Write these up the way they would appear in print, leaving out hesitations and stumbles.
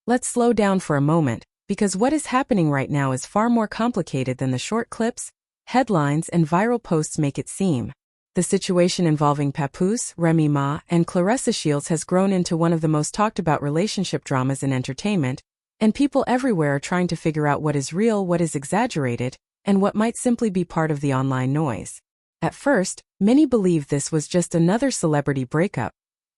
Let's slow down for a moment, because what is happening right now is far more complicated than the short clips, headlines, and viral posts make it seem. The situation involving Papoose, Remy Ma, and Claressa Shields has grown into one of the most talked about relationship dramas in entertainment, and people everywhere are trying to figure out what is real, what is exaggerated, and what might simply be part of the online noise. At first, many believed this was just another celebrity breakup,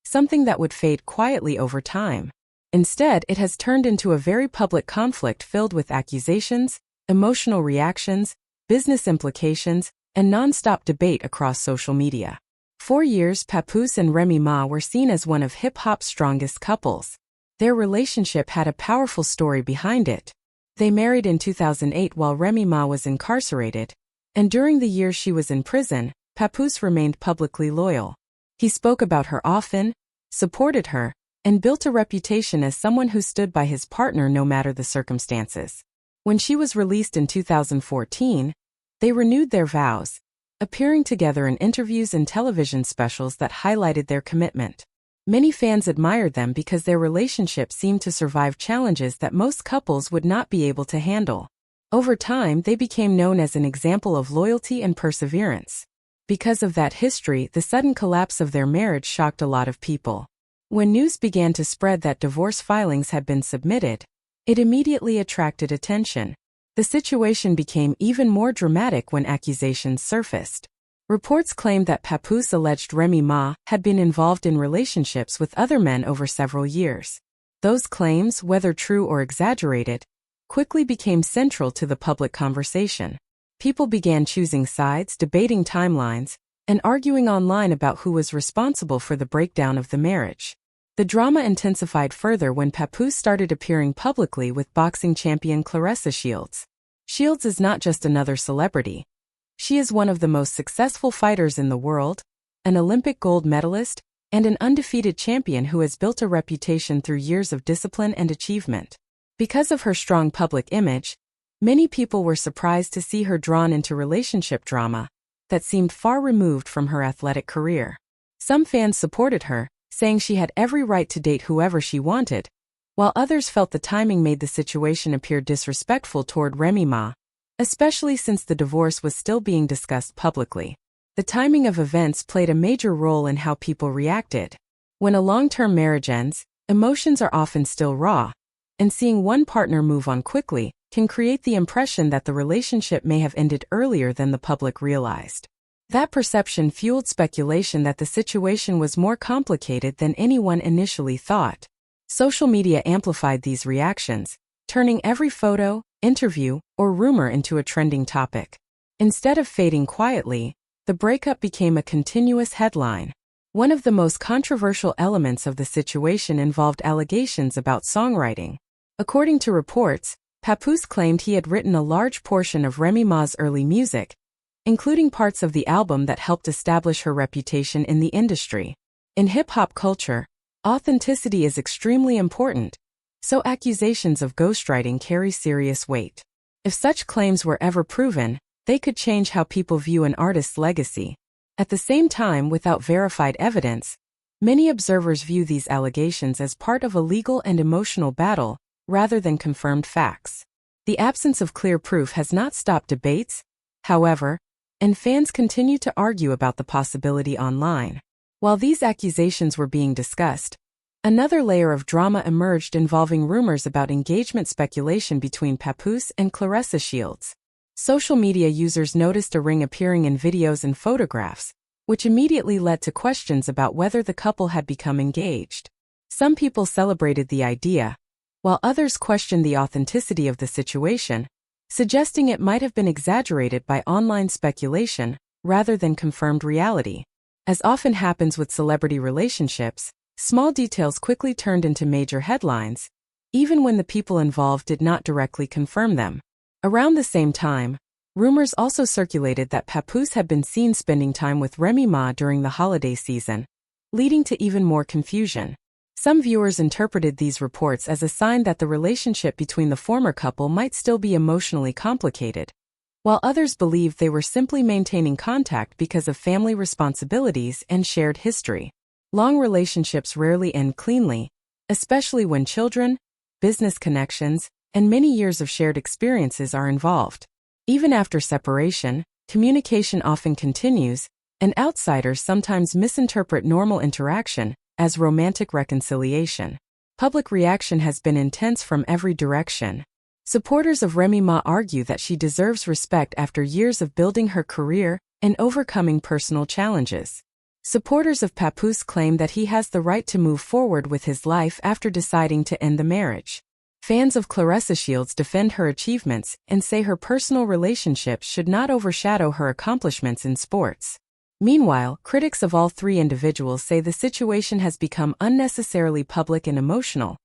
something that would fade quietly over time. Instead, it has turned into a very public conflict filled with accusations, emotional reactions, business implications, and non-stop debate across social media. For years, Papoose and Remy Ma were seen as one of hip-hop's strongest couples. Their relationship had a powerful story behind it. They married in 2008 while Remy Ma was incarcerated, and during the years she was in prison, Papoose remained publicly loyal. He spoke about her often, supported her, and built a reputation as someone who stood by his partner no matter the circumstances. When she was released in 2014, they renewed their vows, appearing together in interviews and television specials that highlighted their commitment. Many fans admired them because their relationship seemed to survive challenges that most couples would not be able to handle. Over time, they became known as an example of loyalty and perseverance. Because of that history, the sudden collapse of their marriage shocked a lot of people. When news began to spread that divorce filings had been submitted, it immediately attracted attention. The situation became even more dramatic when accusations surfaced. Reports claimed that Papoose alleged Remy Ma had been involved in relationships with other men over several years. Those claims, whether true or exaggerated, quickly became central to the public conversation. People began choosing sides, debating timelines, and arguing online about who was responsible for the breakdown of the marriage. The drama intensified further when Papoose started appearing publicly with boxing champion Claressa Shields. Shields is not just another celebrity. She is one of the most successful fighters in the world, an Olympic gold medalist, and an undefeated champion who has built a reputation through years of discipline and achievement. Because of her strong public image, many people were surprised to see her drawn into relationship drama that seemed far removed from her athletic career. Some fans supported her, saying she had every right to date whoever she wanted, while others felt the timing made the situation appear disrespectful toward Remy Ma, especially since the divorce was still being discussed publicly. The timing of events played a major role in how people reacted. When a long-term marriage ends, emotions are often still raw, and seeing one partner move on quickly can create the impression that the relationship may have ended earlier than the public realized. That perception fueled speculation that the situation was more complicated than anyone initially thought. Social media amplified these reactions, turning every photo, interview, or rumor into a trending topic. Instead of fading quietly, the breakup became a continuous headline. One of the most controversial elements of the situation involved allegations about songwriting. According to reports, Papoose claimed he had written a large portion of Remy Ma's early music, including parts of the album that helped establish her reputation in the industry. In hip-hop culture, authenticity is extremely important, so accusations of ghostwriting carry serious weight. If such claims were ever proven, they could change how people view an artist's legacy. At the same time, without verified evidence, many observers view these allegations as part of a legal and emotional battle, rather than confirmed facts. The absence of clear proof has not stopped debates, however, and fans continue to argue about the possibility online. While these accusations were being discussed, another layer of drama emerged involving rumors about engagement speculation between Papoose and Claressa Shields. Social media users noticed a ring appearing in videos and photographs, which immediately led to questions about whether the couple had become engaged. Some people celebrated the idea, while others questioned the authenticity of the situation, suggesting it might have been exaggerated by online speculation rather than confirmed reality. As often happens with celebrity relationships, small details quickly turned into major headlines, even when the people involved did not directly confirm them. Around the same time, rumors also circulated that Papoose had been seen spending time with Remy Ma during the holiday season, leading to even more confusion. Some viewers interpreted these reports as a sign that the relationship between the former couple might still be emotionally complicated, while others believed they were simply maintaining contact because of family responsibilities and shared history. Long relationships rarely end cleanly, especially when children, business connections, and many years of shared experiences are involved. Even after separation, communication often continues, and outsiders sometimes misinterpret normal interaction as romantic reconciliation. Public reaction has been intense from every direction. Supporters of Remy Ma argue that she deserves respect after years of building her career and overcoming personal challenges. Supporters of Papoose claim that he has the right to move forward with his life after deciding to end the marriage. Fans of Claressa Shields defend her achievements and say her personal relationships should not overshadow her accomplishments in sports. Meanwhile, critics of all three individuals say the situation has become unnecessarily public and emotional,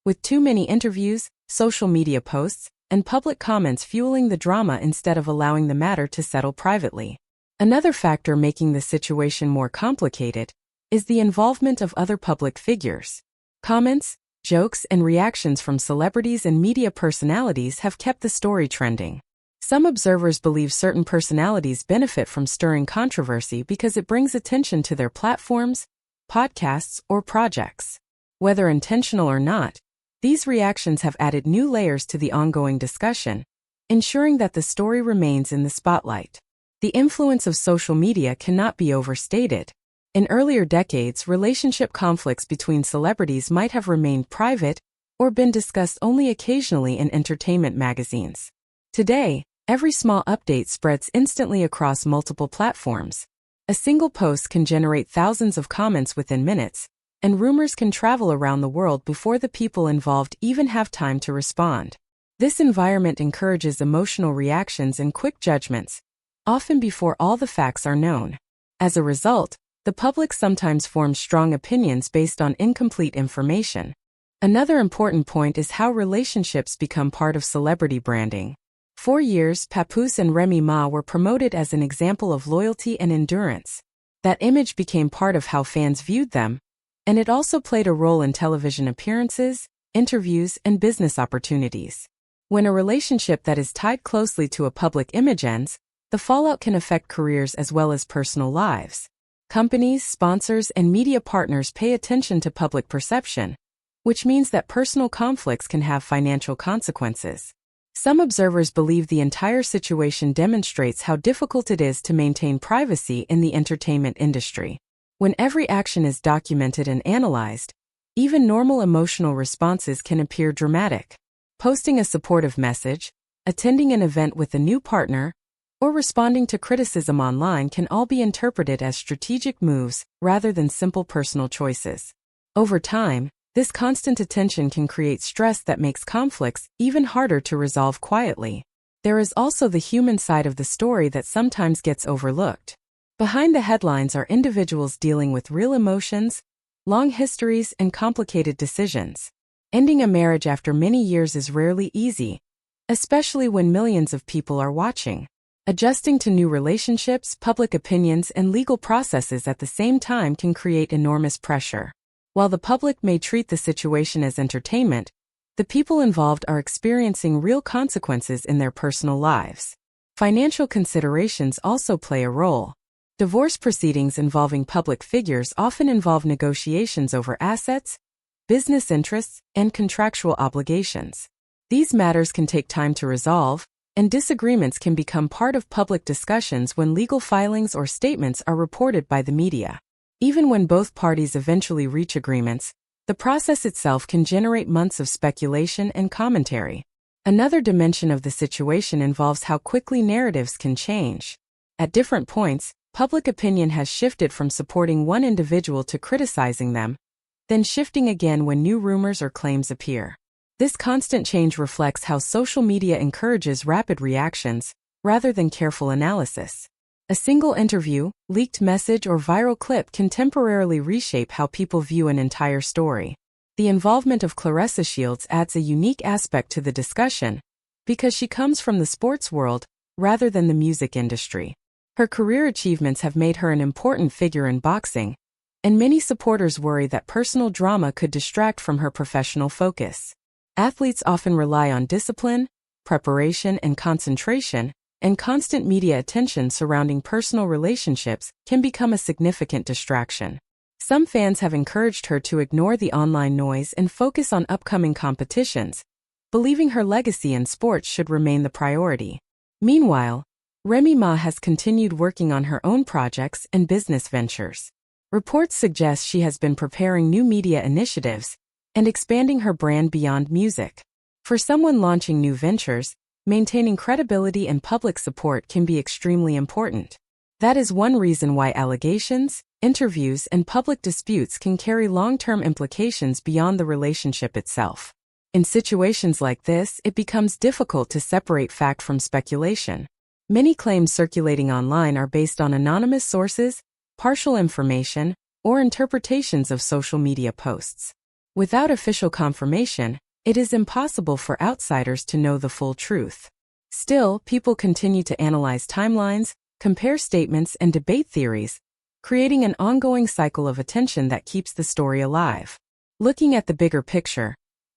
with too many interviews, social media posts, and public comments fueling the drama instead of allowing the matter to settle privately. Another factor making the situation more complicated is the involvement of other public figures. Comments, jokes, and reactions from celebrities and media personalities have kept the story trending. Some observers believe certain personalities benefit from stirring controversy because it brings attention to their platforms, podcasts, or projects. Whether intentional or not, these reactions have added new layers to the ongoing discussion, ensuring that the story remains in the spotlight. The influence of social media cannot be overstated. In earlier decades, relationship conflicts between celebrities might have remained private or been discussed only occasionally in entertainment magazines. Today, every small update spreads instantly across multiple platforms. A single post can generate thousands of comments within minutes, and rumors can travel around the world before the people involved even have time to respond. This environment encourages emotional reactions and quick judgments, often before all the facts are known. As a result, the public sometimes forms strong opinions based on incomplete information. Another important point is how relationships become part of celebrity branding. For years, Papoose and Remy Ma were promoted as an example of loyalty and endurance. That image became part of how fans viewed them, and it also played a role in television appearances, interviews, and business opportunities. When a relationship that is tied closely to a public image ends, the fallout can affect careers as well as personal lives. Companies, sponsors, and media partners pay attention to public perception, which means that personal conflicts can have financial consequences. Some observers believe the entire situation demonstrates how difficult it is to maintain privacy in the entertainment industry. When every action is documented and analyzed, even normal emotional responses can appear dramatic. Posting a supportive message, attending an event with a new partner, or responding to criticism online can all be interpreted as strategic moves rather than simple personal choices. Over time, this constant attention can create stress that makes conflicts even harder to resolve quietly. There is also the human side of the story that sometimes gets overlooked. Behind the headlines are individuals dealing with real emotions, long histories, and complicated decisions. Ending a marriage after many years is rarely easy, especially when millions of people are watching. Adjusting to new relationships, public opinions, and legal processes at the same time can create enormous pressure. While the public may treat the situation as entertainment, the people involved are experiencing real consequences in their personal lives. Financial considerations also play a role. Divorce proceedings involving public figures often involve negotiations over assets, business interests, and contractual obligations. These matters can take time to resolve, and disagreements can become part of public discussions when legal filings or statements are reported by the media. Even when both parties eventually reach agreements, the process itself can generate months of speculation and commentary. Another dimension of the situation involves how quickly narratives can change. At different points, public opinion has shifted from supporting one individual to criticizing them, then shifting again when new rumors or claims appear. This constant change reflects how social media encourages rapid reactions, rather than careful analysis. A single interview, leaked message, or viral clip can temporarily reshape how people view an entire story. The involvement of Claressa Shields adds a unique aspect to the discussion, because she comes from the sports world, rather than the music industry. Her career achievements have made her an important figure in boxing, and many supporters worry that personal drama could distract from her professional focus. Athletes often rely on discipline, preparation, and concentration, and constant media attention surrounding personal relationships can become a significant distraction. Some fans have encouraged her to ignore the online noise and focus on upcoming competitions, believing her legacy in sports should remain the priority. Meanwhile, Remy Ma has continued working on her own projects and business ventures. Reports suggest she has been preparing new media initiatives and expanding her brand beyond music. For someone launching new ventures, maintaining credibility and public support can be extremely important. That is one reason why allegations, interviews, and public disputes can carry long-term implications beyond the relationship itself. In situations like this, it becomes difficult to separate fact from speculation. Many claims circulating online are based on anonymous sources, partial information, or interpretations of social media posts. Without official confirmation, it is impossible for outsiders to know the full truth. Still, people continue to analyze timelines, compare statements, and debate theories, creating an ongoing cycle of attention that keeps the story alive. Looking at the bigger picture,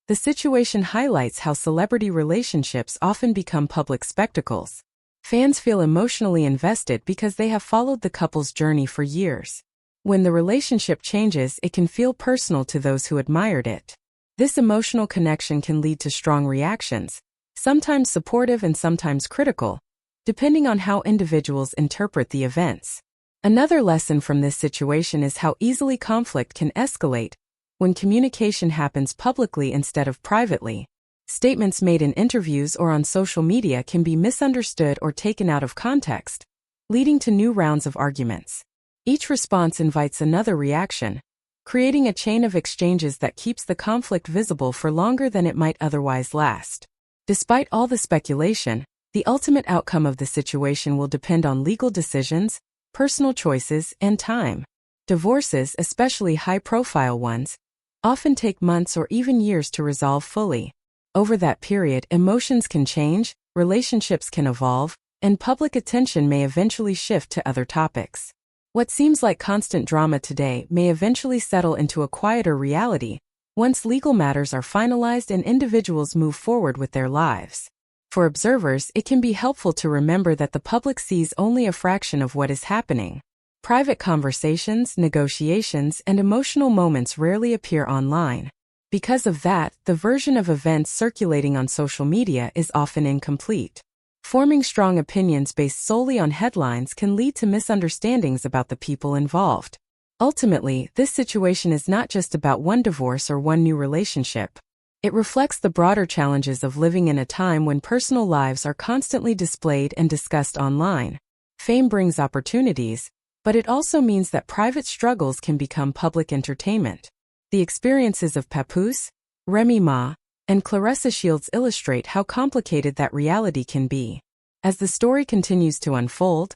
the situation highlights how celebrity relationships often become public spectacles. Fans feel emotionally invested because they have followed the couple's journey for years. When the relationship changes, it can feel personal to those who admired it. This emotional connection can lead to strong reactions, sometimes supportive and sometimes critical, depending on how individuals interpret the events. Another lesson from this situation is how easily conflict can escalate when communication happens publicly instead of privately. Statements made in interviews or on social media can be misunderstood or taken out of context, leading to new rounds of arguments. Each response invites another reaction, creating a chain of exchanges that keeps the conflict visible for longer than it might otherwise last. Despite all the speculation, the ultimate outcome of the situation will depend on legal decisions, personal choices, and time. Divorces, especially high-profile ones, often take months or even years to resolve fully. Over that period, emotions can change, relationships can evolve, and public attention may eventually shift to other topics. What seems like constant drama today may eventually settle into a quieter reality once legal matters are finalized and individuals move forward with their lives. For observers, it can be helpful to remember that the public sees only a fraction of what is happening. Private conversations, negotiations, and emotional moments rarely appear online. Because of that, the version of events circulating on social media is often incomplete. Forming strong opinions based solely on headlines can lead to misunderstandings about the people involved. Ultimately, this situation is not just about one divorce or one new relationship. It reflects the broader challenges of living in a time when personal lives are constantly displayed and discussed online. Fame brings opportunities, but it also means that private struggles can become public entertainment. The experiences of Papoose, Remy Ma, and Claressa Shields illustrate how complicated that reality can be. As the story continues to unfold,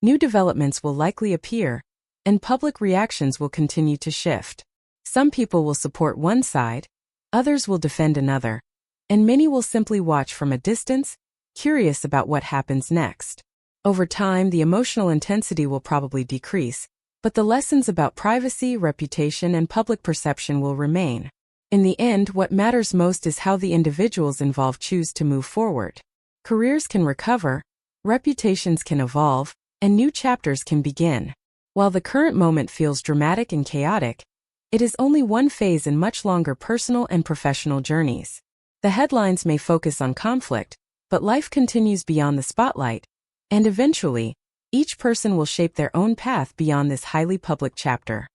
new developments will likely appear, and public reactions will continue to shift. Some people will support one side, others will defend another, and many will simply watch from a distance, curious about what happens next. Over time, the emotional intensity will probably decrease, but the lessons about privacy, reputation, and public perception will remain. In the end, what matters most is how the individuals involved choose to move forward. Careers can recover, reputations can evolve, and new chapters can begin. While the current moment feels dramatic and chaotic, it is only one phase in much longer personal and professional journeys. The headlines may focus on conflict, but life continues beyond the spotlight, and eventually, each person will shape their own path beyond this highly public chapter.